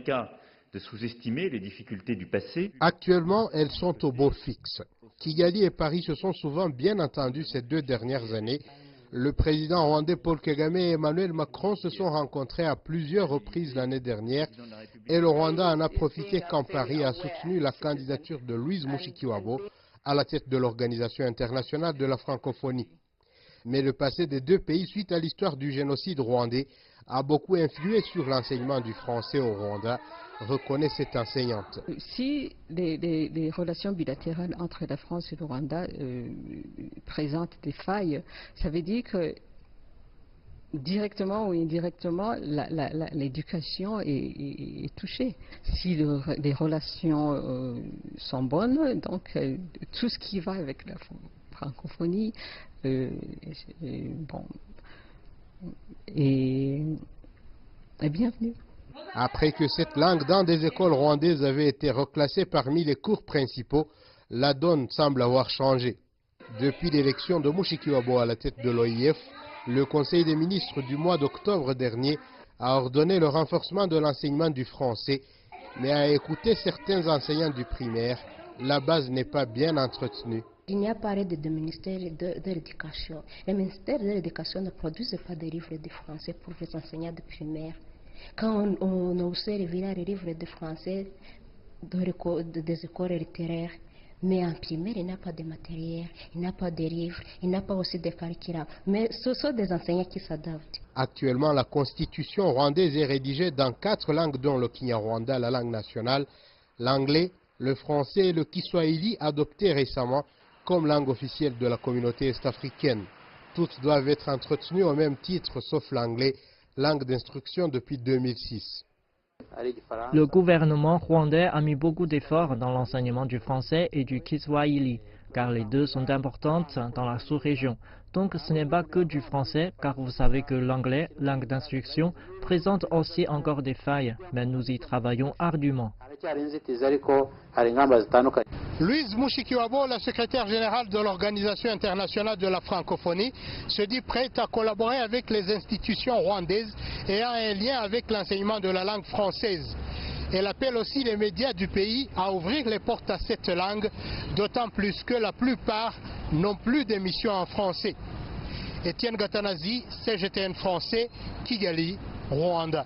cas de sous-estimer les difficultés du passé. Actuellement, elles sont au beau fixe. Kigali et Paris se sont souvent bien entendus ces 2 dernières années. Le président rwandais Paul Kagame et Emmanuel Macron se sont rencontrés à plusieurs reprises l'année dernière et le Rwanda en a profité quand Paris a soutenu la candidature de Louise Mushikiwabo à la tête de l'Organisation internationale de la francophonie. Mais le passé des 2 pays suite à l'histoire du génocide rwandais a beaucoup influé sur l'enseignement du français au Rwanda, reconnaît cette enseignante. Si les relations bilatérales entre la France et le Rwanda présentent des failles, ça veut dire que directement ou indirectement, l'éducation est touchée. Si les relations sont bonnes, donc tout ce qui va avec la francophonie bon, est bienvenu. Après que cette langue dans des écoles rwandaises avait été reclassée parmi les cours principaux, la donne semble avoir changé. Depuis l'élection de Mushikiwabo à la tête de l'OIF, le Conseil des ministres du mois d'octobre dernier a ordonné le renforcement de l'enseignement du français, mais à écouter certains enseignants du primaire, la base n'est pas bien entretenue. Il n'y a pas de ministère de l'éducation. Le ministère de l'éducation ne produit pas de livres de français pour les enseignants de primaire. Quand on observe les livres de français des écoles littéraires, mais en primaire, il n'y a pas de matériel, il n'y a pas de livres, il n'y a pas aussi de curriculum. Mais ce sont des enseignants qui s'adaptent. Actuellement, la constitution rwandaise est rédigée dans 4 langues, dont le Kinyarwanda, la langue nationale, l'anglais, le français et le Kiswahili, adopté récemment comme langue officielle de la communauté est-africaine. Toutes doivent être entretenues au même titre, sauf l'anglais, langue d'instruction depuis 2006. Le gouvernement rwandais a mis beaucoup d'efforts dans l'enseignement du français et du Kiswahili, car les 2 sont importantes dans la sous-région. Donc ce n'est pas que du français, car vous savez que l'anglais, langue d'instruction, présente aussi encore des failles, mais nous y travaillons ardument. Louise Mushikiwabo, la secrétaire générale de l'Organisation internationale de la francophonie, se dit prête à collaborer avec les institutions rwandaises et a un lien avec l'enseignement de la langue française. Elle appelle aussi les médias du pays à ouvrir les portes à cette langue, d'autant plus que la plupart n'ont plus d'émissions en français. Étienne Gatanazi, CGTN français, Kigali, Rwanda.